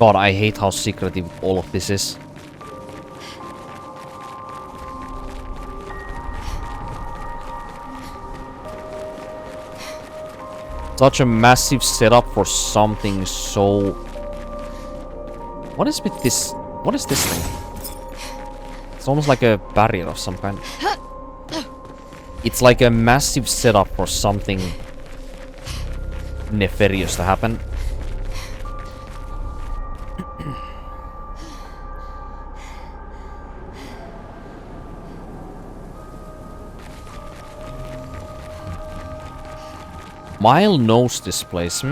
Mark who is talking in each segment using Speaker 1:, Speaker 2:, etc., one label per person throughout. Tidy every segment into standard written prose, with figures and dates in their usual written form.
Speaker 1: God, I hate how secretive all of this is. Such a massive setup for something so... What is with this? What is this thing? It's almost like a barrier of some kind. It's like a massive setup for something nefarious to happen. Maelle knows this place,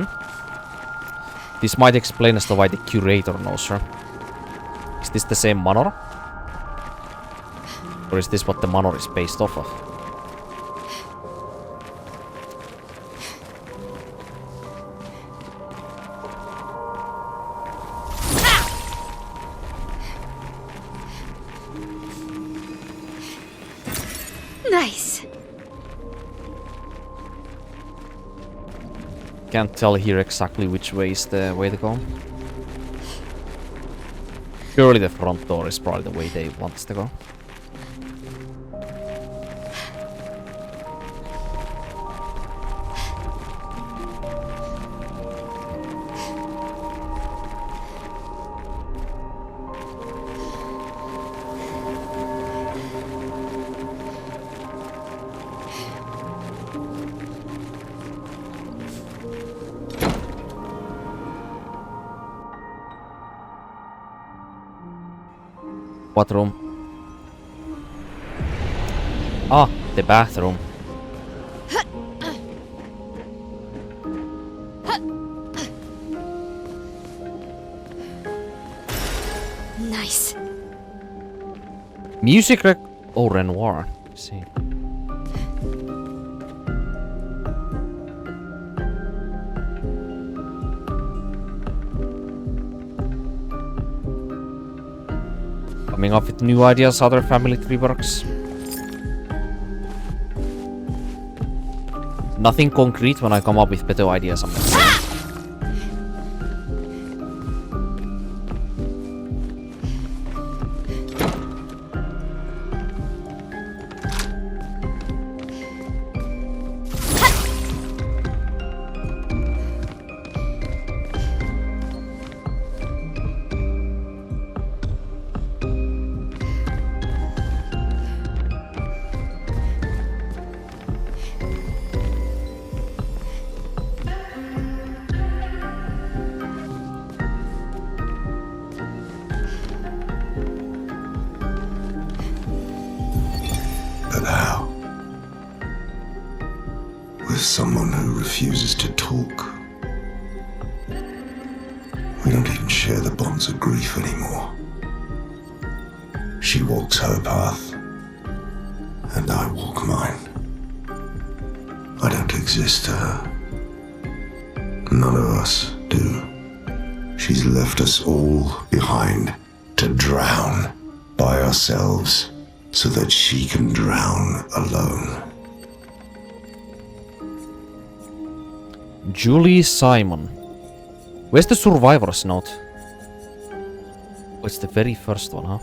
Speaker 1: This might explain as to why the Curator knows her. Is this the same manor? Or is this what the manor is based off of?
Speaker 2: Nice.
Speaker 1: Can't tell here exactly which way is the way to go. Surely the front door is probably the way they want us to go. What room? Ah, the bathroom.
Speaker 2: Nice.
Speaker 1: Music rec... Oh, Renoir. Let's see. Coming up with new ideas how their family tree works. Nothing concrete when I come up with better ideas, I'm not saying.
Speaker 3: But how? With someone who refuses to talk. We don't even share the bonds of grief anymore. She walks her path, and I walk mine. I don't exist to her. None of us do. She's left us all behind to drown by ourselves so that she can drown alone.
Speaker 1: Julie Simon. Where's the survivor's note? Oh, it's the very first one, huh?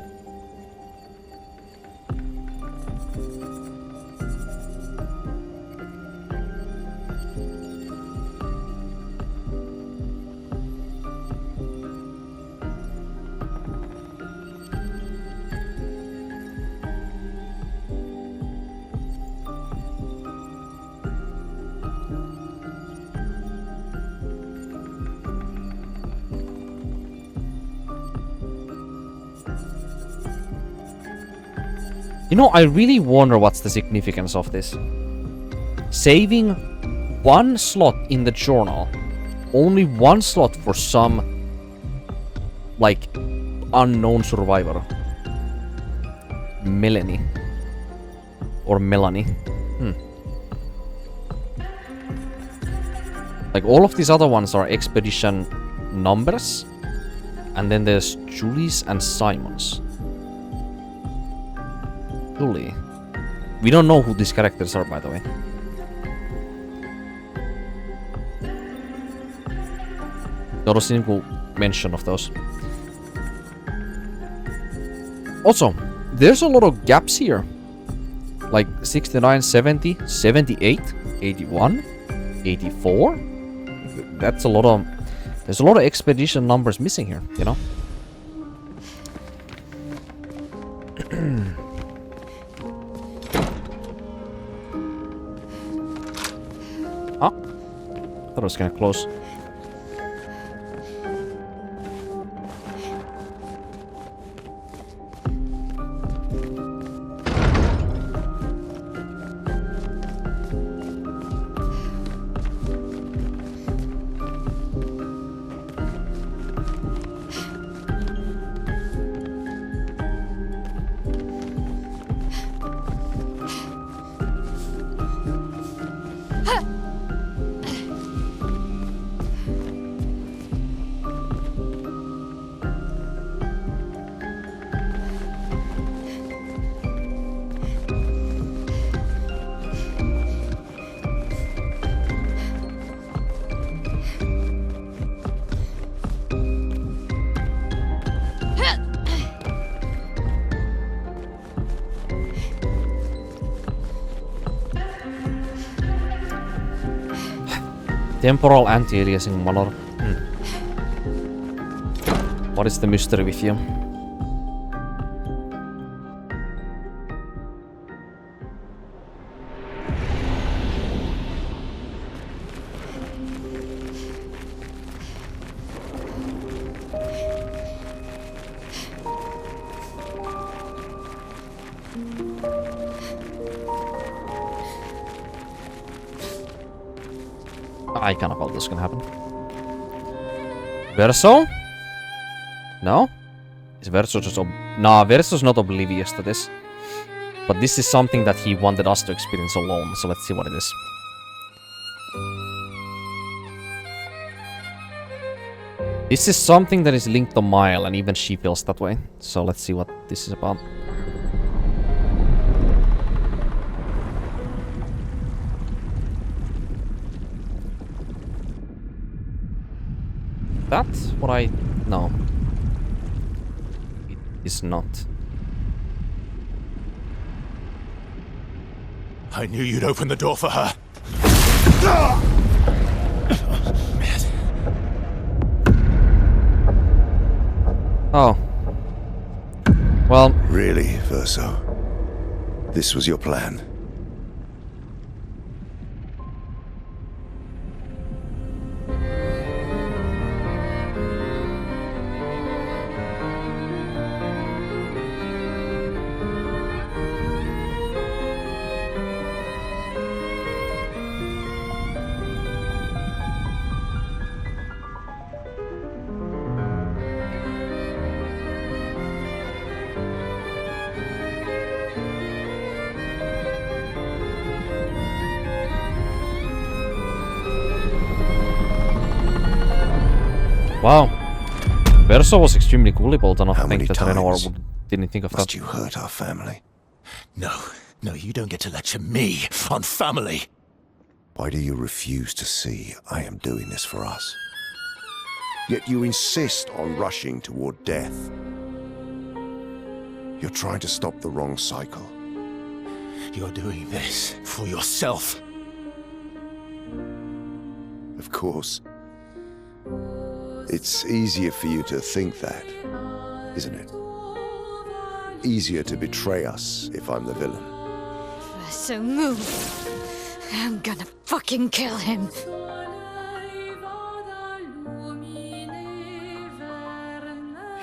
Speaker 1: You know, I really wonder what's the significance of this. Saving one slot in the journal. Only one slot for some, like, unknown survivor. Melanie. Or Melanie. Like, all of these other ones are expedition numbers. And then there's Julie's and Simon's. Julie. We don't know who these characters are, by the way. Toivottavasti niinku mention of those. Also, there's a lot of gaps here. Like 69, 70, 78, 81, 84. That's a lot of... There's a lot of expedition numbers missing here, you know? Ah. Thought it was kind of close. Temporal anti-aliasing manor. What is the mystery with you? I kind of felt this gonna happen. Verso? No? Is Verso just nah, Verso's not oblivious to this. But this is something that he wanted us to experience alone, so let's see what it is. This is something that is linked to Maelle, and even she feels that way. So let's see what this is about. That's what I... No. It is not.
Speaker 4: I knew you'd open the door for her.
Speaker 1: Oh. Well...
Speaker 3: Really, Verso? This was your plan?
Speaker 1: Wow. Verso was extremely gullible enough to think that Renoir didn't think of that.
Speaker 3: Must you hurt our family?
Speaker 4: No, you don't get to lecture me on family.
Speaker 3: Why do you refuse to see I am doing this for us? Yet you insist on rushing toward death. You're trying to stop the wrong cycle.
Speaker 4: You're doing this for yourself.
Speaker 3: Of course. It's easier for you to think that, isn't it? Easier to betray us if I'm the villain.
Speaker 2: So move. I'm gonna fucking kill him.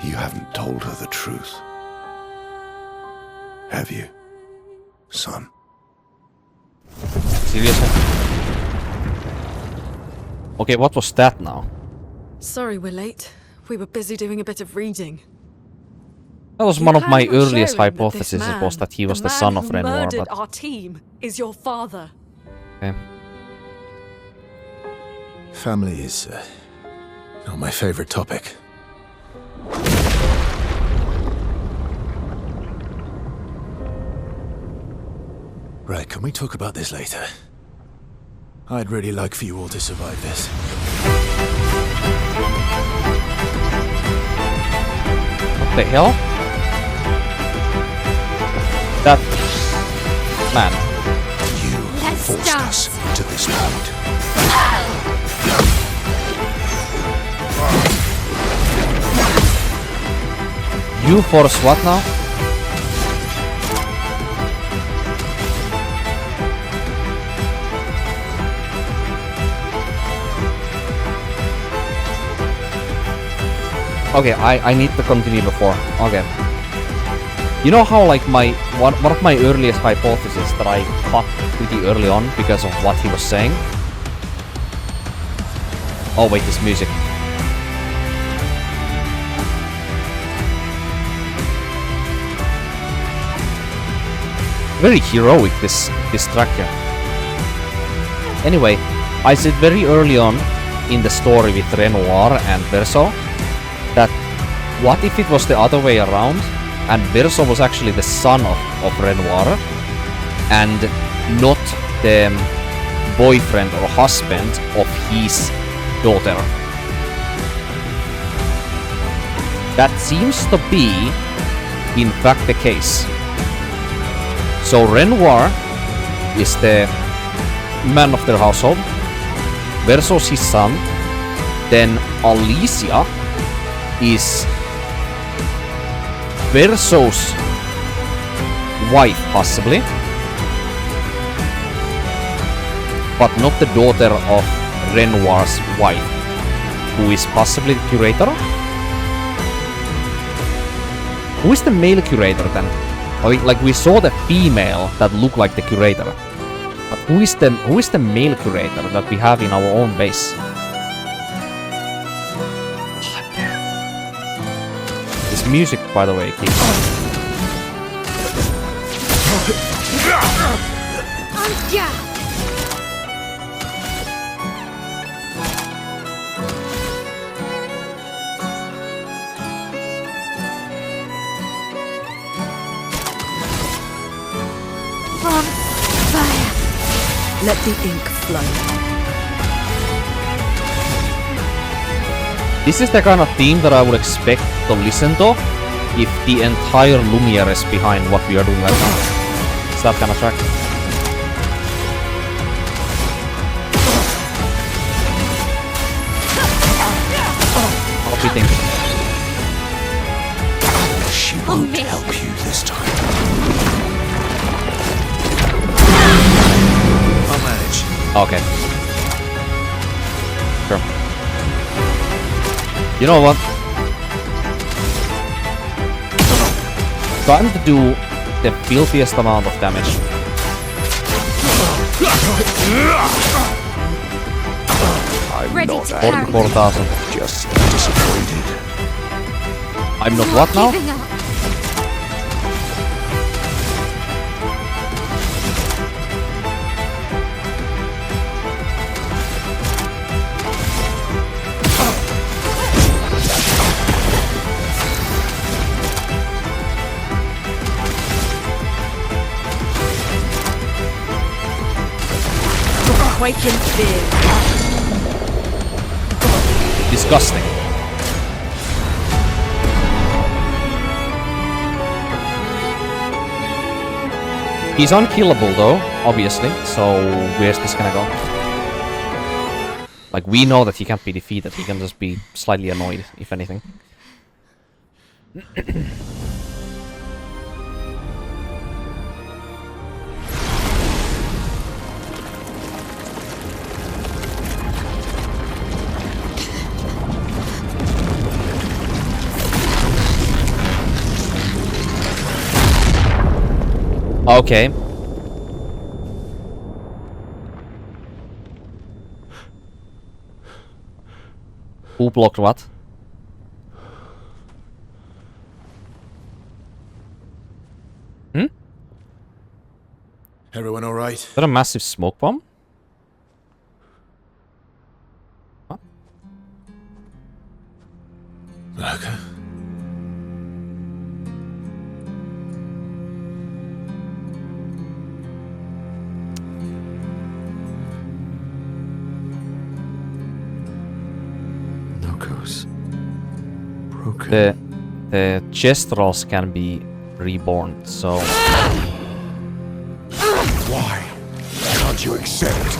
Speaker 3: You haven't told her the truth. Have you, son?
Speaker 1: Seriously? Okay, what was that now?
Speaker 5: Sorry we're late. We were busy doing a bit of reading.
Speaker 1: That was one of my earliest hypotheses, was that he was the son of Renoir, but...
Speaker 5: our team is your father.
Speaker 1: Okay.
Speaker 4: Family is not my favorite topic. Right, can we talk about this later? I'd really like for you all to survive this.
Speaker 1: the hell? That... Man.
Speaker 4: You
Speaker 2: Let's
Speaker 4: forced
Speaker 2: start.
Speaker 4: us to this point.
Speaker 1: You force what now? Okay, I need to continue before. Okay. You know how like one of my earliest hypotheses that I cut pretty early on because of what he was saying? Oh wait, this music. Very heroic this track here. Anyway, I said very early on in the story with Renoir and Verso that what if it was the other way around and Verso was actually the son of Renoir and not the boyfriend or husband of his daughter. That seems to be in fact the case. So Renoir is the man of their household, Verso's his son, then Alicia is Verso's wife, possibly, but not the daughter of Renoir's wife, who is possibly the curator. Who is the male curator then? Like we saw the female that looked like the curator, but who is the male curator that we have in our own base? This music, by the way, keeps.
Speaker 5: Let the ink flow.
Speaker 1: This is the kind of theme that I would expect to listen to if the entire Lumiere is behind what we are doing right now. It's that kind of track. What do you think?
Speaker 4: She won't help you this time. I'll manage.
Speaker 1: Okay. Sure. You know what? Trying to do the filthiest amount of damage.
Speaker 4: I'm
Speaker 2: Ready
Speaker 4: not
Speaker 2: to
Speaker 4: angry,
Speaker 1: 44,000.
Speaker 4: just disappointed.
Speaker 1: I'm not what now?
Speaker 2: Giving up.
Speaker 5: Quake in fear.
Speaker 1: Disgusting. He's unkillable though, obviously, so where's this gonna go? Like, we know that he can't be defeated, he can just be slightly annoyed, if anything. Okay. Who blocked what? Hmm?
Speaker 4: Everyone all right?
Speaker 1: Is that a massive smoke bomb? What?
Speaker 4: Okay.
Speaker 3: Broken.
Speaker 1: the Chestrals can be reborn, so...
Speaker 3: Why can't you accept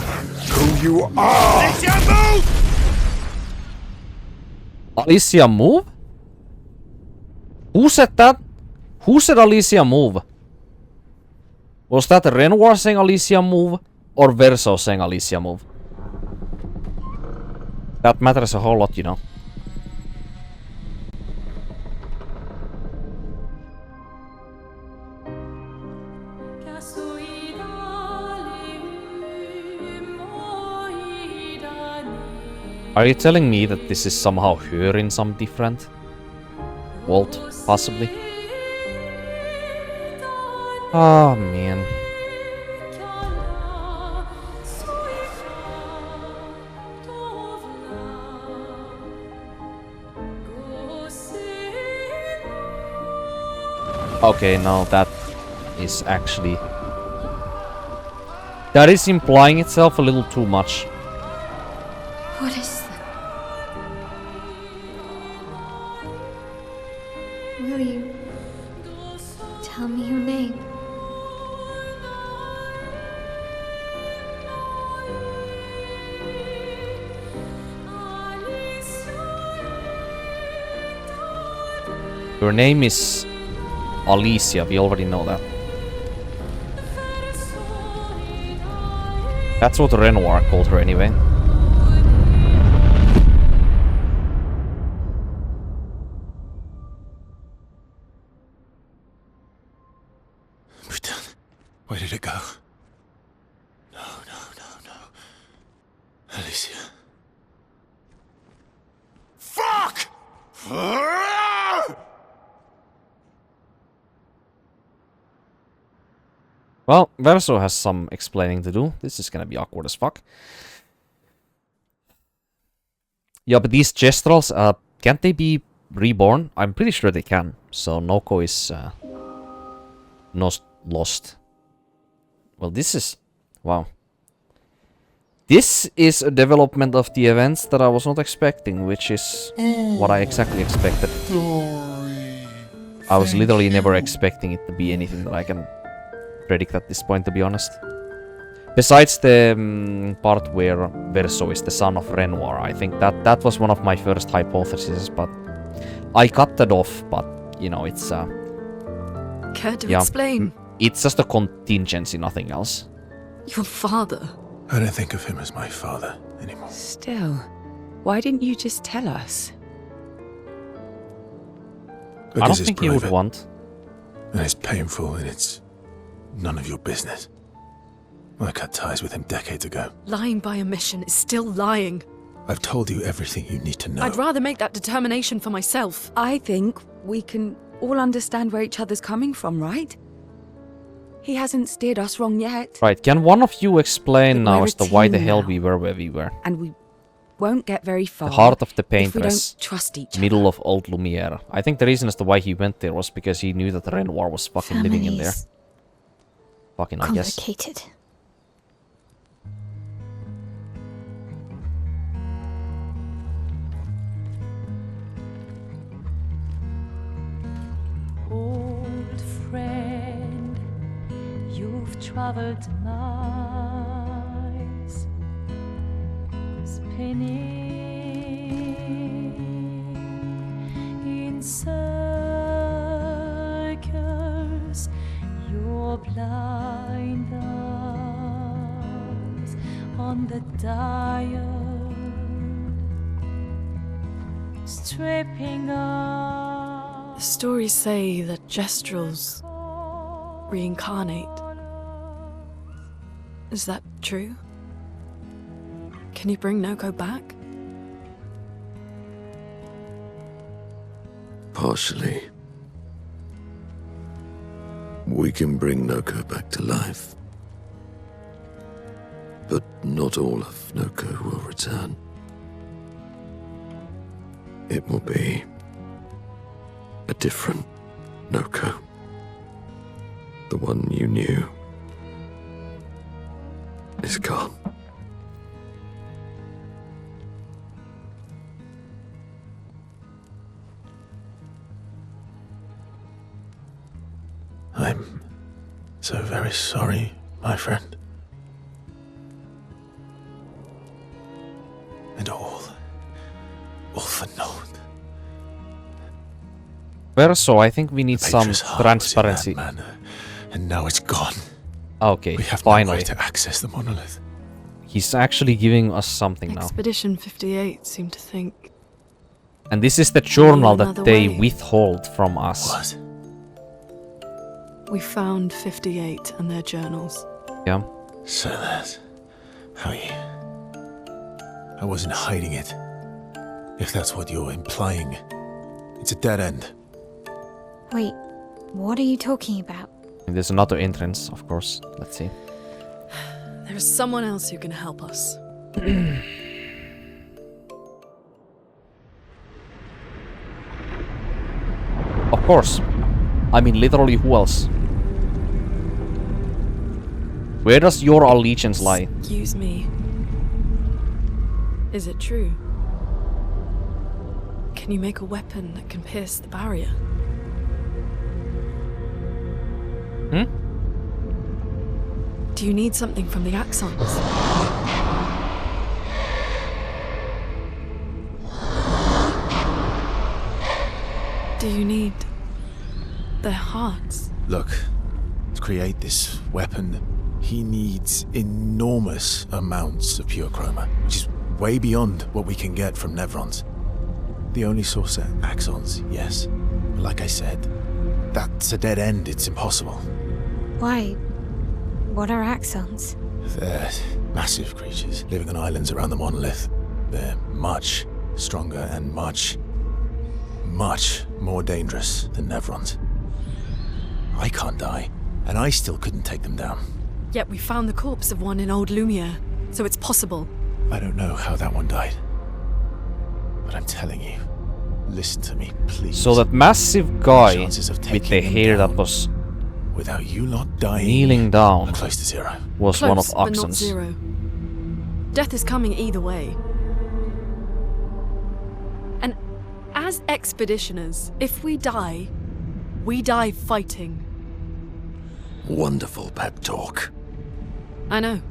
Speaker 3: who you are?
Speaker 1: Alicia, move? Who said that? Who said Alicia, move? Was that Renoir saying Alicia, move? Or Verso saying Alicia, move? That matters a whole lot, you know. Are you telling me that this is somehow her in some different vault, possibly? Oh man. Okay, no, that is actually... That is implying itself a little too much.
Speaker 2: What is that? Will you tell me your name?
Speaker 1: Your name is Alicia, we already know that. That's what Renoir called her anyway.
Speaker 4: Where did it go? No. Alicia.
Speaker 3: Fuck!
Speaker 1: Well, Verso has some explaining to do. This is gonna be awkward as fuck. Yeah, but these Chestrals, can't they be reborn? I'm pretty sure they can. So Noko is not lost. Well, this is... Wow. This is a development of the events that I was not expecting, which is what I exactly expected. I was literally never expecting it to be anything that I can predict at this point, to be honest. Besides the part where Verso is the son of Renoir, I think that was one of my first hypotheses, but I cut that off, but, you know, it's...
Speaker 5: Care to explain?
Speaker 1: It's just a contingency, nothing else.
Speaker 5: Your father?
Speaker 4: I don't think of him as my father anymore.
Speaker 6: Still, why didn't you just tell us?
Speaker 1: I don't think he would want.
Speaker 4: And it's painful and it's none of your business. I cut ties with him decades ago.
Speaker 5: Lying by omission is still lying.
Speaker 4: I've told you everything you need to know.
Speaker 5: I'd rather make that determination for myself.
Speaker 6: I think we can all understand where each other's coming from, right? He hasn't steered us wrong yet.
Speaker 1: Right, can one of you explain
Speaker 6: But
Speaker 1: now
Speaker 6: we're
Speaker 1: as to
Speaker 6: a
Speaker 1: why the
Speaker 6: team
Speaker 1: hell
Speaker 6: now.
Speaker 1: we were where we were?
Speaker 6: And we won't get very far.
Speaker 1: The heart of the
Speaker 6: if we
Speaker 1: paintress,
Speaker 6: don't trust each
Speaker 1: middle of old Lumiere. I think the reason as to why he went there was because he knew that Renoir was fucking living in there.
Speaker 2: Family's
Speaker 1: Fucking, I guess.
Speaker 2: complicated.
Speaker 7: Old friend, you've traveled miles, spinning in circles, your blind eyes on the dial, stripping off.
Speaker 5: The stories say that Gestrals reincarnate. Is that true? Can you bring Noko back?
Speaker 3: Partially. We can bring Noko back to life. But not all of Noko will return. It will be a different Noko. The one you knew is gone.
Speaker 4: So very sorry, my friend. And all for naught.
Speaker 1: Verso, I think we need
Speaker 4: The
Speaker 1: some
Speaker 4: Patriarch's heart was in that
Speaker 1: transparency.
Speaker 4: manor, and now it's gone.
Speaker 1: Okay,
Speaker 4: We have no
Speaker 1: finally.
Speaker 4: way to access the monolith.
Speaker 1: He's actually giving us something now.
Speaker 5: Expedition 58 seemed to think.
Speaker 1: And this is the journal that
Speaker 5: another
Speaker 1: they
Speaker 5: way.
Speaker 1: withhold from us.
Speaker 4: What?
Speaker 5: We found 58 and their journals.
Speaker 1: Yeah.
Speaker 4: So that's how you... I wasn't hiding it. If that's what you're implying. It's a dead end.
Speaker 2: Wait, what are you talking about?
Speaker 1: And there's another entrance, of course. Let's see.
Speaker 5: There is someone else who can help us.
Speaker 1: Of course. I mean, literally, who else? Where does your allegiance lie?
Speaker 5: Excuse me. Is it true? Can you make a weapon that can pierce the barrier?
Speaker 1: Hmm?
Speaker 5: Do you need something from the Axons? Do you need their hearts?
Speaker 4: Look, to create this weapon, he needs enormous amounts of pure chroma, which is way beyond what we can get from Nevrons. The only source are axons, yes. But like I said, that's a dead end, it's impossible.
Speaker 2: Why? What are axons?
Speaker 4: They're massive creatures living on islands around the monolith. They're much stronger and much more dangerous than Nevrons. I can't die, and I still couldn't take them down.
Speaker 5: Yet we found the corpse of one in Old Lumiere, so it's possible.
Speaker 4: I don't know how that one died. But I'm telling you, listen to me, please.
Speaker 1: So that massive guy
Speaker 4: Chances of
Speaker 1: with
Speaker 4: taking
Speaker 1: the
Speaker 4: him
Speaker 1: hair that
Speaker 4: down
Speaker 1: was
Speaker 4: without you lot dying
Speaker 1: kneeling
Speaker 4: are
Speaker 1: down
Speaker 4: close to zero.
Speaker 1: was
Speaker 5: Close,
Speaker 1: one of
Speaker 5: but not
Speaker 1: Oxen's.
Speaker 5: zero. Death is coming either way. And as expeditioners, if we die fighting.
Speaker 3: Wonderful pep talk.
Speaker 5: I know.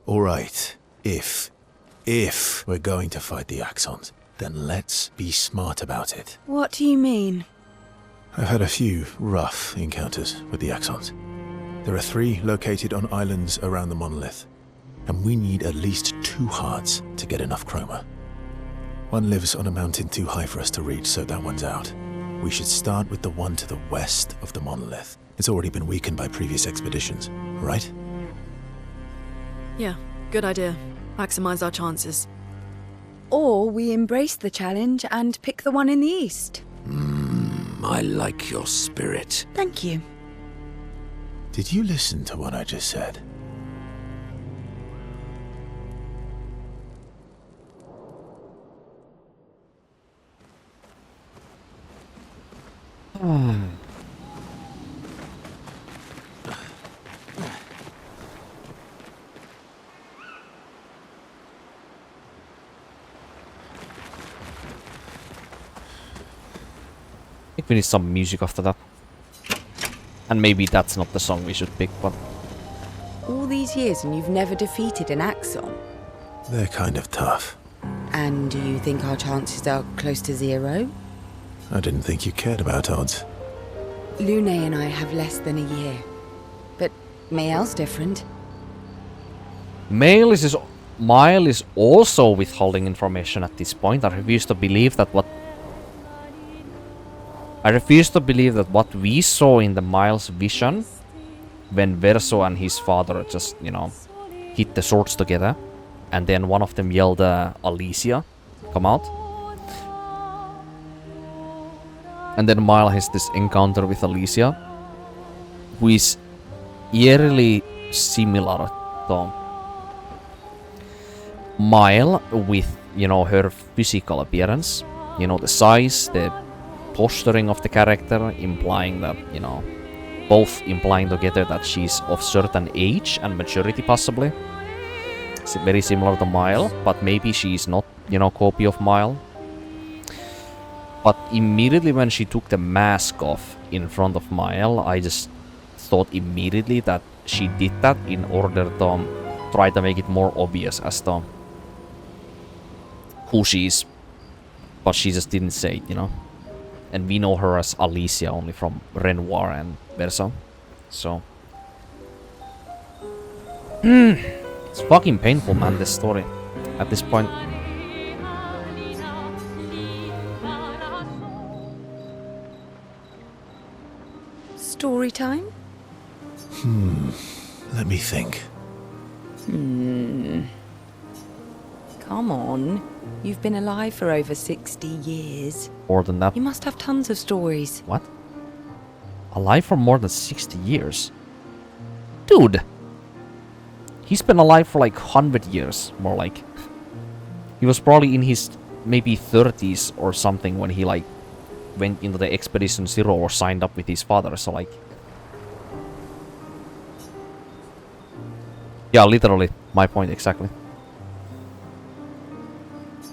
Speaker 4: All right, if we're going to fight the Axons, then let's be smart about it.
Speaker 6: What do you mean?
Speaker 4: I've had a few rough encounters with the Axons. There are 3 located on islands around the monolith, and we need at least 2 hearts to get enough chroma. One lives on a mountain too high for us to reach, so that one's out. We should start with the one to the west of the monolith. It's already been weakened by previous expeditions, right?
Speaker 5: Yeah, good idea. Maximize our chances.
Speaker 6: Or we embrace the challenge and pick the one in the east.
Speaker 3: I like your spirit.
Speaker 6: Thank you.
Speaker 4: Did you listen to what I just said?
Speaker 1: I think we need some music after that. And maybe that's not the song we should pick, but...
Speaker 6: All these years and you've never defeated an Axon?
Speaker 4: They're kind of tough.
Speaker 6: And do you think our chances are close to zero?
Speaker 4: I didn't think you cared about odds.
Speaker 6: Lune and I have less than a year. But Maelle's different.
Speaker 1: Maelle is also withholding information at this point. I refuse to believe that what we saw in the Maelle's vision when Verso and his father just, you know, hit the swords together, and then one of them yelled, Alicia, come out. And then Maelle has this encounter with Alicia, who is eerily similar to Maelle with, you know, her physical appearance. You know, the size, the posturing of the character, implying that, you know, both implying together that she's of certain age and maturity possibly. very similar to Maelle, but maybe she's not, you know, copy of Maelle. But immediately when she took the mask off in front of Maelle, I just thought immediately that she did that in order to try to make it more obvious as to who she is. But she just didn't say it, you know. And we know her as Alicia only from Renoir and Verso. So... it's fucking painful, man, this story. At this point.
Speaker 6: Story time?
Speaker 4: Let me think.
Speaker 6: Come on. You've been alive for over 60 years.
Speaker 1: More than that.
Speaker 6: You must have tons of stories.
Speaker 1: What? Alive for more than 60 years? Dude! He's been alive for like 100 years, more like. He was probably in his maybe 30s or something when he like went into the Expedition Zero or signed up with his father, so like... Yeah, literally, my point exactly.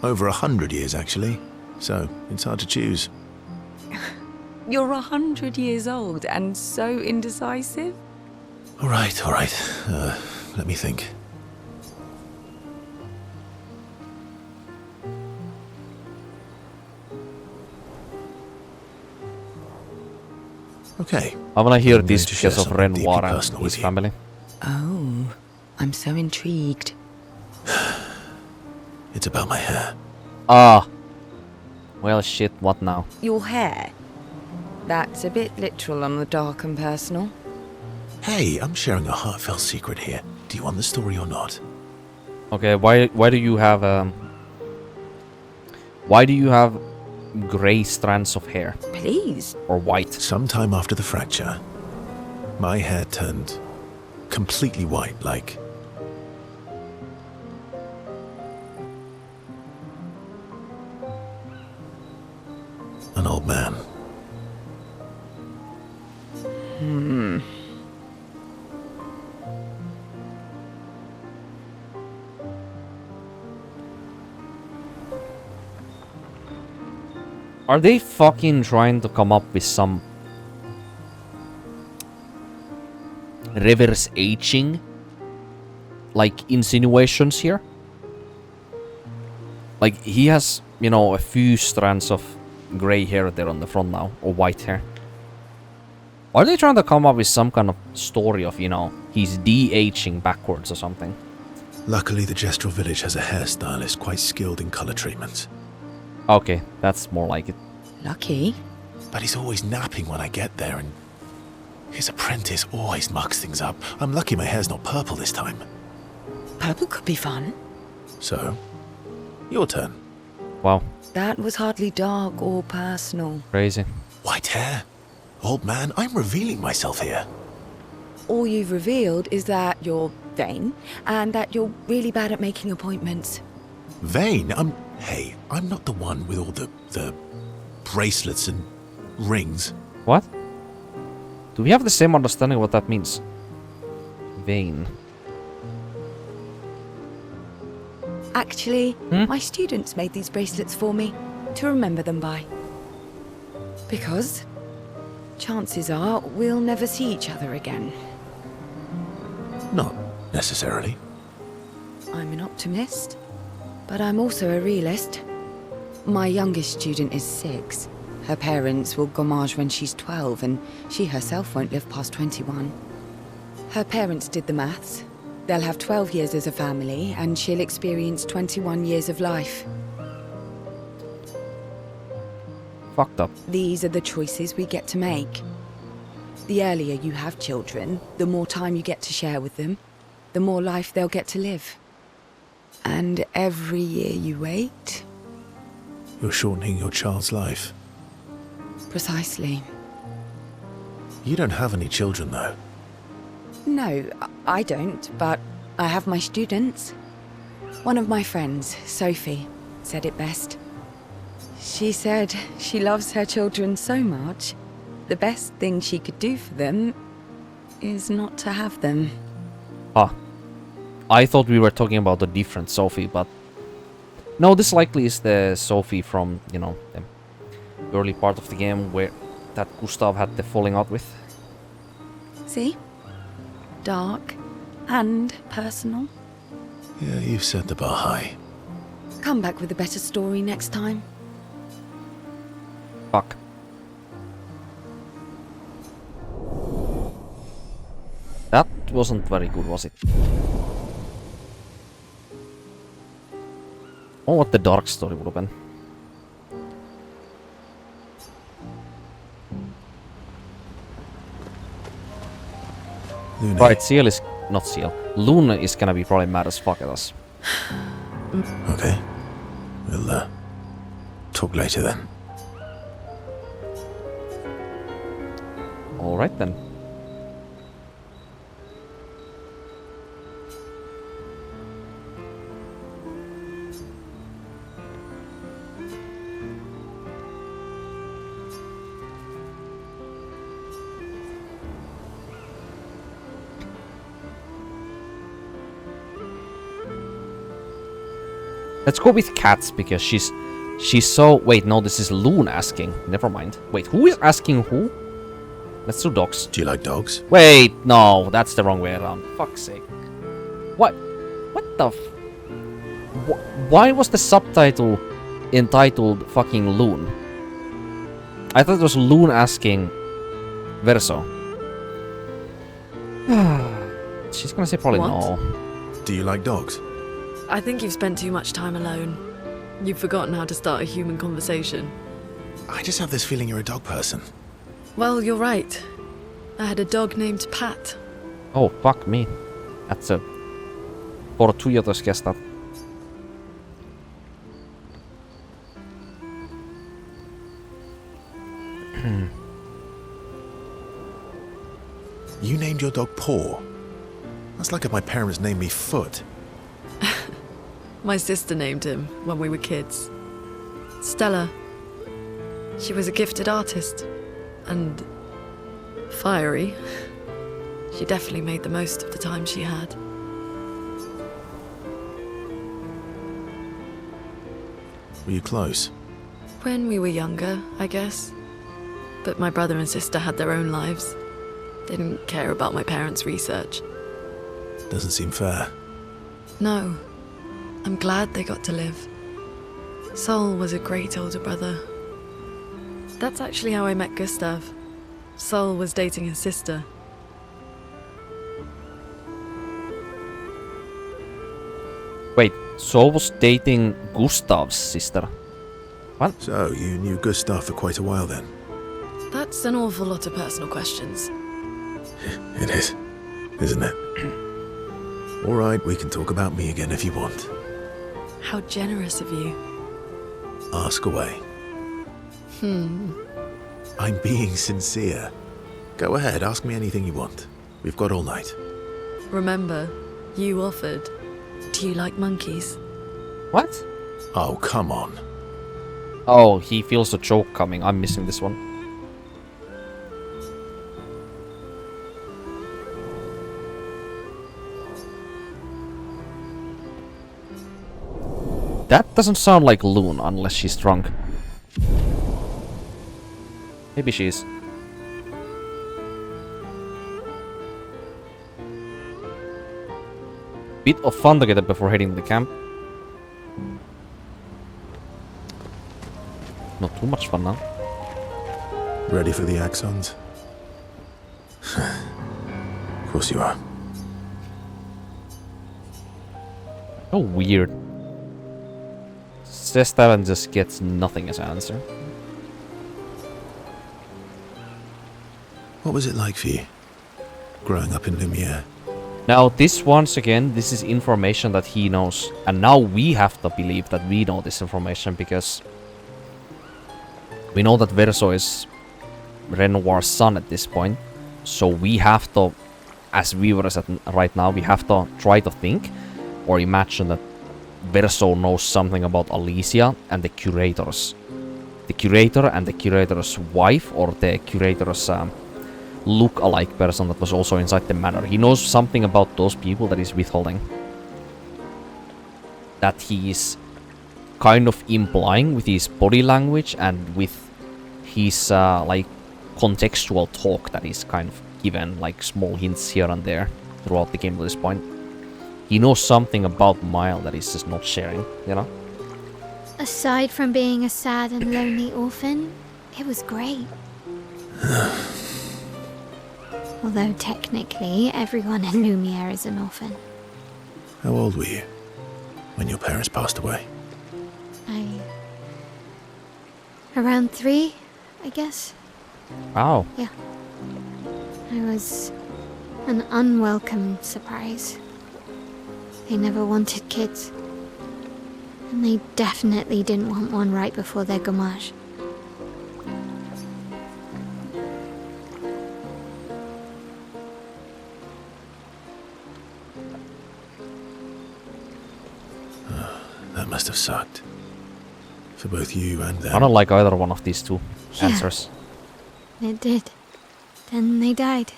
Speaker 4: Over 100 years, actually. So, it's hard to choose.
Speaker 6: You're 100 years old and so indecisive?
Speaker 4: All right. Let me think. Okay.
Speaker 1: I wanna hear
Speaker 4: I'm
Speaker 1: this
Speaker 4: going to share
Speaker 1: because of
Speaker 4: something deeply
Speaker 1: Renoir and
Speaker 4: personal
Speaker 1: his
Speaker 4: with you.
Speaker 1: family.
Speaker 6: Oh, I'm so intrigued.
Speaker 4: It's about my hair.
Speaker 1: Ah. Well, shit, what now?
Speaker 6: Your hair? That's a bit literal on the dark and personal.
Speaker 4: Hey, I'm sharing a heartfelt secret here. Do you want the story or not?
Speaker 1: Okay, why do you have why do you have gray strands of hair?
Speaker 6: Please.
Speaker 1: Or white?
Speaker 4: Sometime after the fracture, my hair turned completely white, like... an old man.
Speaker 1: Are they fucking trying to come up with some reverse aging like insinuations here? Like he has, you know, a few strands of gray hair there on the front now, or white hair. Are they trying to come up with some kind of story of, you know, he's de-aging backwards or something?
Speaker 4: Luckily, the Gestural village has a hairstylist quite skilled in color treatments.
Speaker 1: Okay, that's more like it.
Speaker 6: Lucky.
Speaker 4: But he's always napping when I get there, and his apprentice always mucks things up. I'm lucky my hair's not purple this time.
Speaker 6: Purple could be fun.
Speaker 4: So, your turn.
Speaker 1: Wow,
Speaker 6: That was hardly dark or personal.
Speaker 1: crazy.
Speaker 4: White hair? Old man, I'm revealing myself here.
Speaker 6: All you've revealed is that you're vain and that you're really bad at making appointments.
Speaker 4: Vain? Hey, I'm not the one with all the bracelets and rings.
Speaker 1: What? Do we have the same understanding of what that means? Vain.
Speaker 6: Actually, my students made these bracelets for me to remember them by. Because chances are we'll never see each other again.
Speaker 4: Not necessarily.
Speaker 6: I'm an optimist, but I'm also a realist. My youngest student is 6. Her parents will gommage when she's 12, and she herself won't live past 21. Her parents did the maths. They'll have 12 years as a family, and she'll experience 21 years of life.
Speaker 1: Fucked up.
Speaker 6: These are the choices we get to make. The earlier you have children, the more time you get to share with them, the more life they'll get to live. And every year you wait...
Speaker 4: You're shortening your child's life.
Speaker 6: Precisely.
Speaker 4: You don't have any children, though.
Speaker 6: No, I don't, but I have my students. One of my friends, Sophie, said it best. She said she loves her children so much, the best thing she could do for them is not to have them.
Speaker 1: Ah. I thought we were talking about a different Sophie, but... No, this likely is the Sophie from, you know, the early part of the game where that Gustav had the falling out with.
Speaker 6: See? Dark and personal.
Speaker 4: Yeah, you've set the bar high.
Speaker 6: Come back with a better story next time.
Speaker 1: Fuck. That wasn't very good, was it? Oh, what the dark story would have been.
Speaker 4: Lune.
Speaker 1: Right, Seal is... Not Seal. Luna is gonna be probably mad as fuck at us.
Speaker 4: Okay. We'll, talk later then.
Speaker 1: Alright then. Let's go with cats because she's so... Wait, no, this is Loon asking. Never mind. Wait, who is asking who? Let's do dogs.
Speaker 4: Do you like dogs?
Speaker 1: Wait, no, that's the wrong way around. Fuck's sake. What? What the why was the subtitle entitled fucking Loon? I thought it was Loon asking Verso. She's gonna say probably
Speaker 5: What?
Speaker 1: no.
Speaker 4: Do you like dogs?
Speaker 5: I think you've spent too much time alone. You've forgotten how to start a human conversation.
Speaker 4: I just have this feeling you're a dog person.
Speaker 5: Well, you're right. I had a dog named Pat.
Speaker 1: Oh, fuck me. That's a... Bara 2 others guessed that.
Speaker 4: You named your dog Paw. That's like if my parents named me Foot.
Speaker 5: My sister named him when we were kids. Stella. She was a gifted artist. And... fiery. She definitely made the most of the time she had.
Speaker 4: Were you close?
Speaker 5: When we were younger, I guess. But my brother and sister had their own lives. They didn't care about my parents' research.
Speaker 4: Doesn't seem fair.
Speaker 5: No. I'm glad they got to live. Sol was a great older brother. That's actually how I met Gustav. Sol was dating his sister.
Speaker 1: Wait, Sol was dating Gustav's sister? What?
Speaker 4: So, you knew Gustav for quite a while then?
Speaker 5: That's an awful lot of personal questions.
Speaker 4: It is, isn't it? Alright, we can talk about me again if you want.
Speaker 5: How generous of you.
Speaker 4: Ask away. I'm being sincere. Go ahead, ask me anything you want. We've got all night.
Speaker 5: Remember, you offered. Do you like monkeys?
Speaker 1: What?
Speaker 4: Oh, come on.
Speaker 1: Oh, he feels the joke coming. I'm missing this one. That doesn't sound like Loon unless she's drunk. Maybe she is. Bit of fun together before heading to the camp. Not too much fun now.
Speaker 4: Ready for the axons? Of course you are.
Speaker 1: How weird. Says that and just gets nothing as an answer.
Speaker 4: What was it like for you, growing up in Lumiere?
Speaker 1: Now this once again, this is information that he knows. And now we have to believe that we know this information because we know that Verso is Renoir's son at this point. So we have to, as viewers right now, we have to try to think or imagine that Verso knows something about Alicia and the Curators. The Curator and the Curator's wife, or the Curator's look-alike person that was also inside the manor. He knows something about those people that he's withholding. that he is kind of implying with his body language and with his like contextual talk that is kind of given, like small hints here and there throughout the game to this point. He knows something about Maelle that he's just not sharing, you know?
Speaker 2: Aside from being a sad and lonely orphan, it was great. Although technically, everyone in Lumiere is an orphan.
Speaker 4: How old were you when your parents passed away?
Speaker 2: Around 3, I guess.
Speaker 1: Wow.
Speaker 2: Yeah. I was an unwelcome surprise. They never wanted kids. And they definitely didn't want one right before their gommage.
Speaker 4: That must have sucked. For both you and them.
Speaker 1: I don't like either one of these two answers.
Speaker 2: It did. Then they died.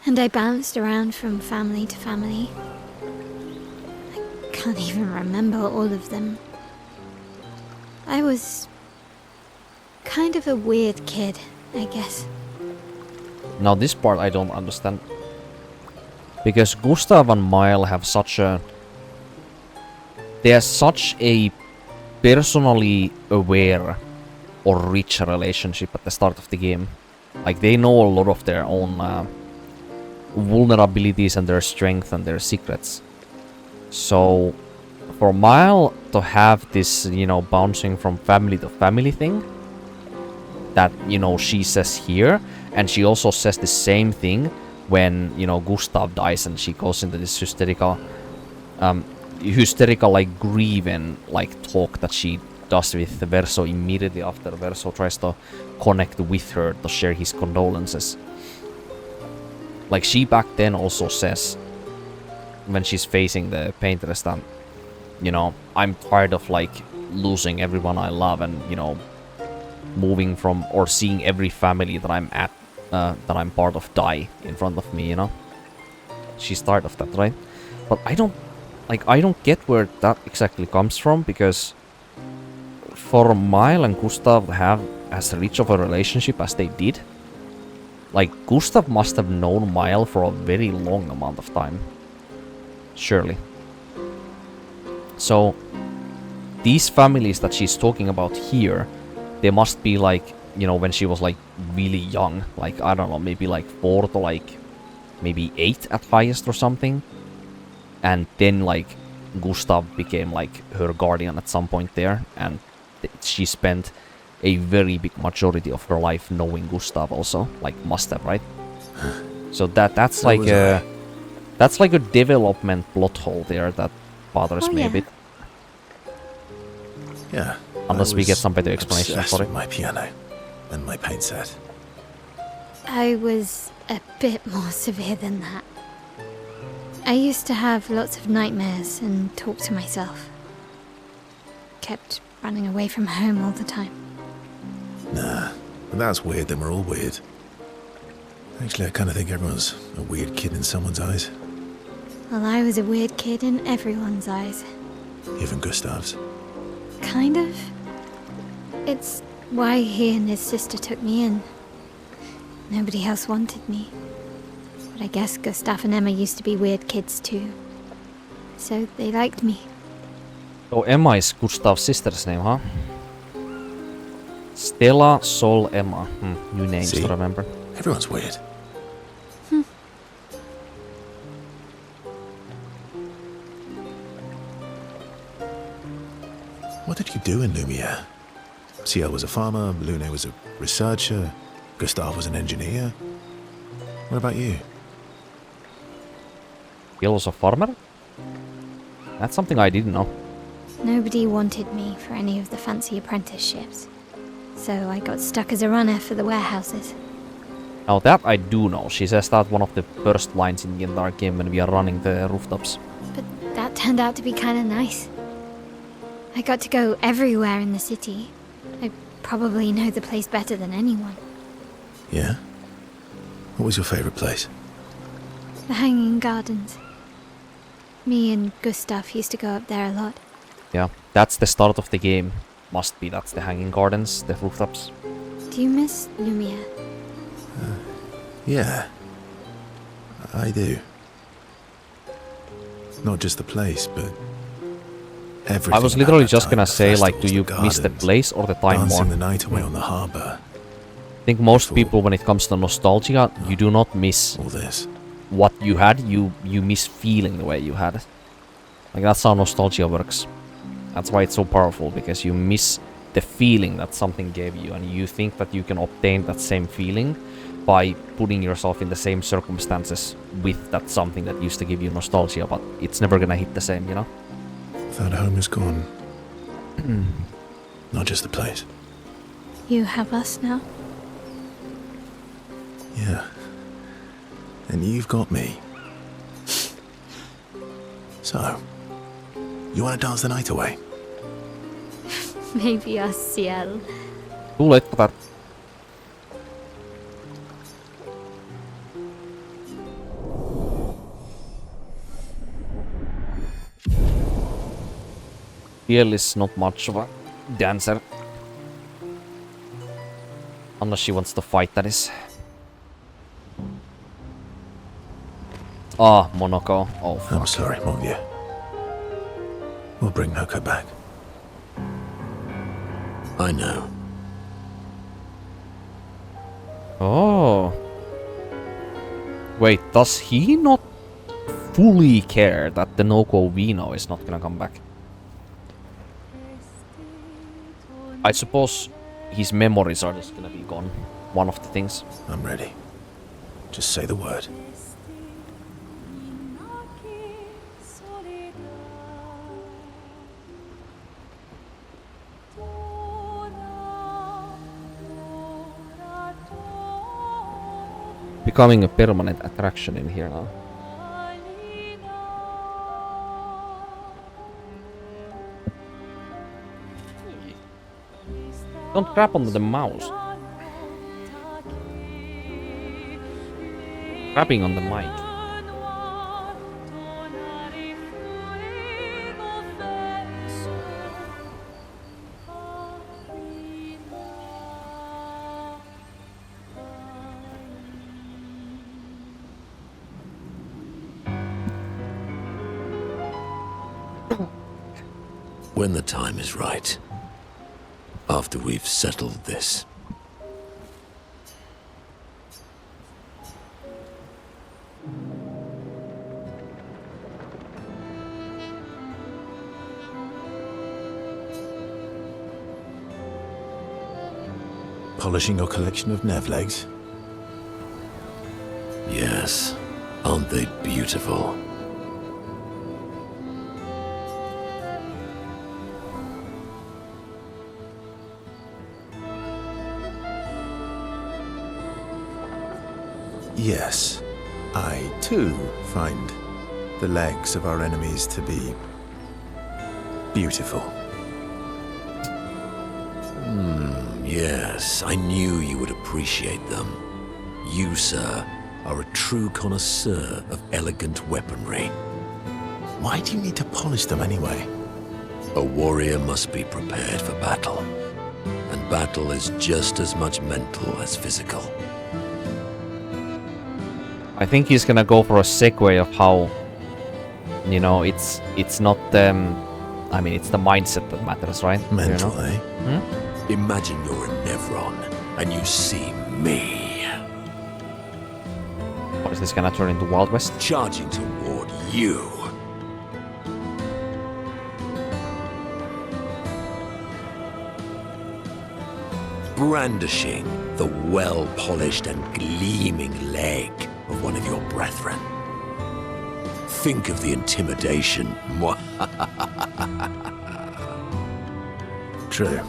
Speaker 2: And I bounced around from family to family. I can't even remember all of them. I was kind of a weird kid, I guess.
Speaker 1: Now this part I don't understand. Because Gustav and Maelle have such a... They are such a personally aware or rich relationship at the start of the game. Like they know a lot of their own vulnerabilities and their strength and their secrets. So for Maelle to have this, you know, bouncing from family to family thing that, you know, she says here, and she also says the same thing when, you know, Gustav dies and she goes into this hysterical like grieving like talk that she does with Verso immediately after Verso tries to connect with her to share his condolences. Like she back then also says when she's facing the painteress that, you know, I'm tired of like losing everyone I love and, you know, moving from or seeing every family that I'm at that I'm part of die in front of me, you know. She's tired of that, right? But I don't get where that exactly comes from, because for Maelle and Gustav to have as rich of a relationship as they did, like Gustav must have known Maelle for a very long amount of time. Surely. So these families that she's talking about here, they must be like, you know, when she was like really young, like I don't know, maybe like 4 to like maybe 8 at highest or something. And then like Gustav became like her guardian at some point there, and she spent a very big majority of her life knowing Gustav also, like must have, right? So that's like a development plot hole there that bothers me a bit.
Speaker 4: Yeah.
Speaker 1: Unless we get some better explanation for it.
Speaker 4: My piano and my paint set.
Speaker 2: I was a bit more severe than that. I used to have lots of nightmares and talk to myself. Kept running away from home all the time.
Speaker 4: Nah, if that's weird, then we're all weird. Actually, I kind of think everyone's a weird kid in someone's eyes.
Speaker 2: Well, I was a weird kid in everyone's eyes.
Speaker 4: Even Gustav's.
Speaker 2: Kind of. It's why he and his sister took me in. Nobody else wanted me. But I guess Gustav and Emma used to be weird kids too. So they liked me.
Speaker 1: So Emma is Gustav's sister's name, huh? Stella, Sol, Emma. New names to remember.
Speaker 4: Everyone's weird. What did you do in Lumiere? Ciel was a farmer, Lune was a researcher, Gustav was an engineer. What about you?
Speaker 1: Ciel was a farmer? That's something I didn't know.
Speaker 2: Nobody wanted me for any of the fancy apprenticeships. So I got stuck as a runner for the warehouses.
Speaker 1: Now that I do know. She says that one of the first lines in the entire game when we are running the rooftops.
Speaker 2: But that turned out to be kind of nice. I got to go everywhere in the city. I probably know the place better than anyone.
Speaker 4: Yeah? What was your favorite place?
Speaker 2: The Hanging Gardens. Me and Gustav used to go up there a lot.
Speaker 1: Yeah, that's the start of the game. Must be, that's the hanging gardens, the rooftops.
Speaker 2: Do you miss Lumiere?
Speaker 4: Yeah. I do. Not just the place, but everything.
Speaker 1: I was
Speaker 4: about
Speaker 1: literally
Speaker 4: that
Speaker 1: just
Speaker 4: time,
Speaker 1: gonna
Speaker 4: the
Speaker 1: say, like, do
Speaker 4: festivals,
Speaker 1: you
Speaker 4: the
Speaker 1: miss the
Speaker 4: gardens,
Speaker 1: place or the time more?
Speaker 4: dancing the night away on the harbour.
Speaker 1: I think most people, when it comes to nostalgia, you do not miss
Speaker 4: All this.
Speaker 1: what you had, you miss feeling the way you had it. Like, that's how nostalgia works. That's why it's so powerful, because you miss the feeling that something gave you, and you think that you can obtain that same feeling by putting yourself in the same circumstances with that something that used to give you nostalgia, but it's never gonna hit the same, you know?
Speaker 4: That home is gone. Not just the place.
Speaker 2: You have us now?
Speaker 4: Yeah. And you've got me. So, you want to dance the night away?
Speaker 2: Maybe us, Ciel.
Speaker 1: Too late for that. Ciel is not much of a dancer. Unless she wants to fight, that is. Ah, Monaco. Oh, fuck.
Speaker 4: I'm sorry, mon vieux. We'll bring Noko back.
Speaker 3: I know.
Speaker 1: Oh. Wait, does he not fully care that the Noko Vino is not gonna come back? I suppose his memories are just gonna be gone. One of the things.
Speaker 4: I'm ready. Just say the word.
Speaker 1: Becoming a permanent attraction in here now. Don't grab onto the mouse. Grabbing on the mic.
Speaker 3: When the time is right. After we've settled this.
Speaker 4: Polishing your collection of Nev legs?
Speaker 3: Yes. Aren't they beautiful?
Speaker 4: Yes. I, too, find the legs of our enemies to be beautiful.
Speaker 3: Yes, I knew you would appreciate them. You, sir, are a true connoisseur of elegant weaponry.
Speaker 4: Why do you need to polish them anyway?
Speaker 3: A warrior must be prepared for battle. And battle is just as much mental as physical.
Speaker 1: I think he's gonna go for a segue of how, you know, it's not I mean, it's the mindset that matters, right?
Speaker 4: Mental,
Speaker 1: You know?
Speaker 4: eh?
Speaker 3: Imagine you're a Nevron, and you see me.
Speaker 1: What is this gonna turn into Wild West?
Speaker 3: Charging toward you. Brandishing the well-polished and gleaming leg of one of your brethren. Think of the intimidation.
Speaker 4: True.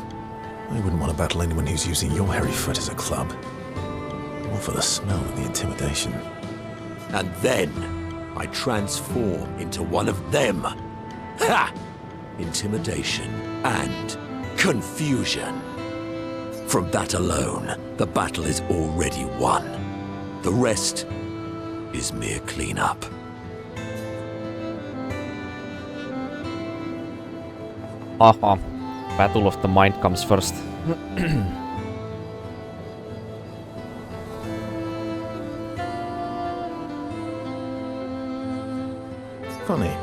Speaker 4: I wouldn't want to battle anyone who's using your hairy foot as a club. More for the smell than the intimidation.
Speaker 3: And then I transform into one of them. Ha! Intimidation and confusion. From that alone, the battle is already won. The rest is mere cleanup.
Speaker 1: Haha. Battle of the mind comes first.
Speaker 4: Funny.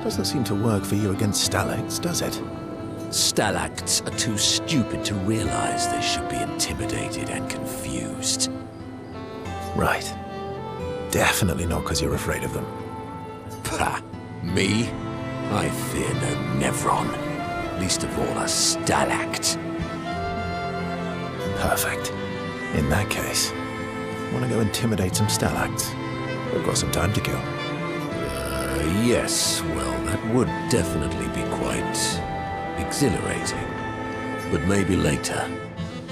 Speaker 4: Doesn't seem to work for you against stalactites, does it?
Speaker 8: Stalacts are too stupid to realize they should be intimidated and confused.
Speaker 4: Right. Definitely not because you're afraid of them.
Speaker 8: Pah! Me? I fear no Nevron. Least of all a stalact.
Speaker 4: Perfect. In that case, want to go intimidate some stalacts? We've got some time to kill.
Speaker 8: Yes, well, that would definitely be quite exhilarating. But maybe later.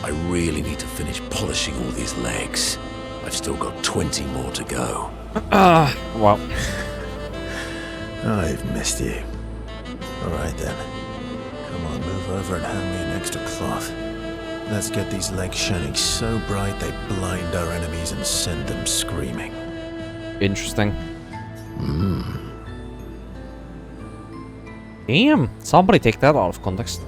Speaker 8: I really need to finish polishing all these legs. I've still got 20 more to go.
Speaker 1: Well.
Speaker 4: I've missed you. Alright then. Come on, move over and hand me an extra cloth. Let's get these legs shining so bright they blind our enemies and send them screaming.
Speaker 1: Interesting. Damn, somebody take that out of context.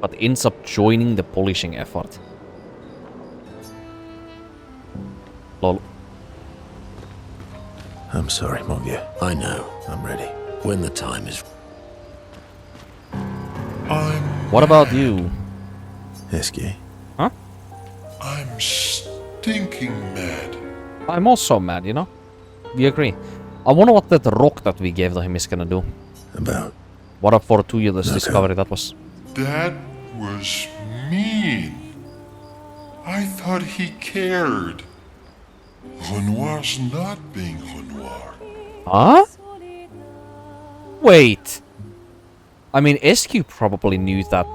Speaker 1: But ends up joining the polishing effort. Lol.
Speaker 4: I'm sorry, mon vieux.
Speaker 8: I know.
Speaker 4: I'm ready.
Speaker 8: When the time is...
Speaker 1: What about you?
Speaker 4: Esky.
Speaker 1: Huh?
Speaker 9: I'm stinking mad.
Speaker 1: I'm also mad, you know? We agree. I wonder what that rock that we gave to him is gonna do.
Speaker 4: About?
Speaker 1: What a fortuitous discovery that was.
Speaker 9: That was mean. I thought he cared. Renoir's not being Renoir.
Speaker 1: Huh? Wait. I mean, SQ probably knew that.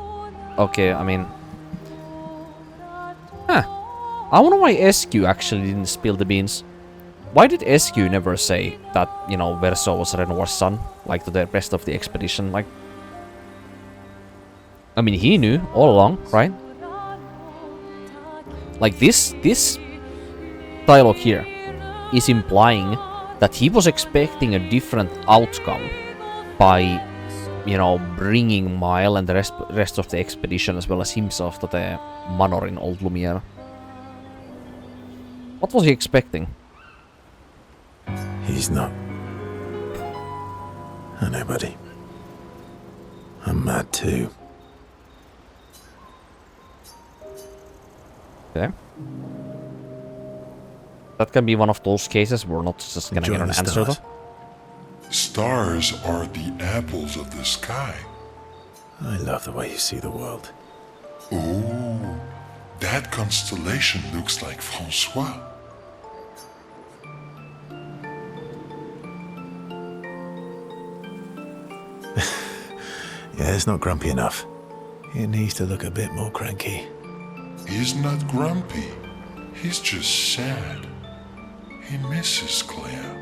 Speaker 1: Okay, I mean... Huh. I wonder why SQ actually didn't spill the beans. Why did SQ never say that, you know, Verso was Renoir's son? Like, to the rest of the expedition, like... I mean, he knew all along, right? Like, this dialogue here is implying that he was expecting a different outcome by, you know, bringing Maelle and the rest of the expedition as well as himself to the manor in Old Lumiere. What was he expecting?
Speaker 4: He's not. I know, buddy. I'm mad too.
Speaker 1: Okay. That can be one of those cases we're not just gonna get an answer to.
Speaker 9: Stars are the apples of the sky.
Speaker 4: I love the way you see the world.
Speaker 9: Oh, that constellation looks like Francois.
Speaker 4: Yeah, it's not grumpy enough. It needs to look a bit more cranky.
Speaker 9: He's not grumpy. He's just sad. He misses Claire.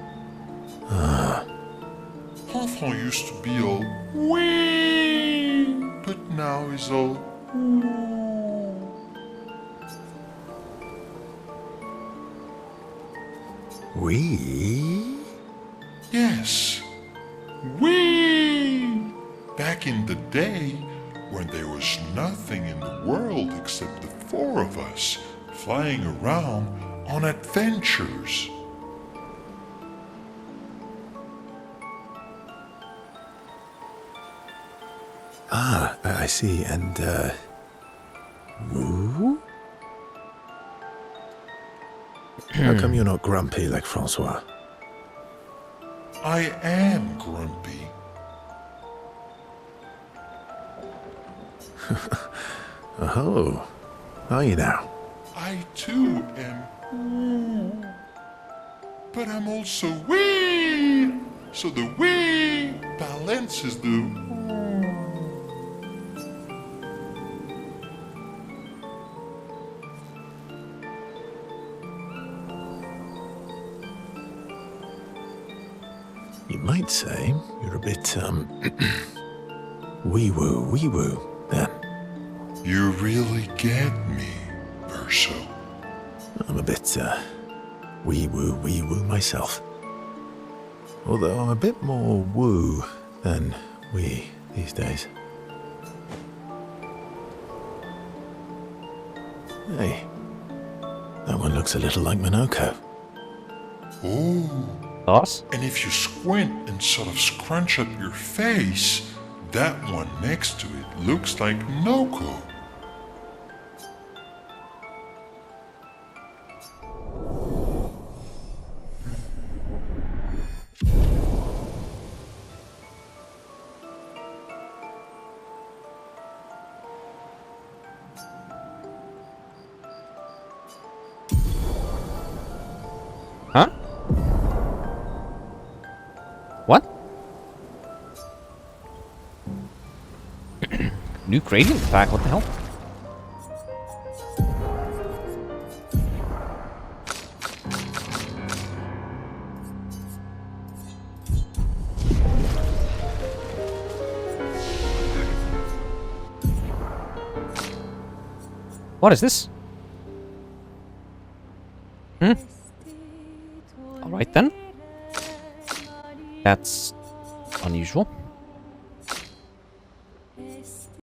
Speaker 9: Enfant used to be all wee, but now he's all
Speaker 4: We?
Speaker 9: yes, wee. Back in the day, when there was nothing in the world except the four of us flying around on adventures.
Speaker 4: Ah, I see. And, Woo? How come you're not grumpy like Francois?
Speaker 9: I am grumpy.
Speaker 4: Oh, are you now?
Speaker 9: I too am. But I'm also wee. So the wee balances the.
Speaker 4: You might say you're a bit, wee-woo then.
Speaker 9: You really get me, Verso.
Speaker 4: I'm a bit, wee-woo myself. Although I'm a bit more woo than wee these days. Hey, that one looks a little like Minoko.
Speaker 9: Oh.
Speaker 1: Us?
Speaker 9: And if you squint and sort of scrunch up your face, that one next to it looks like Noko.
Speaker 1: Huh? What? New gradient pack, what the hell? What is this? Alright then. That's unusual.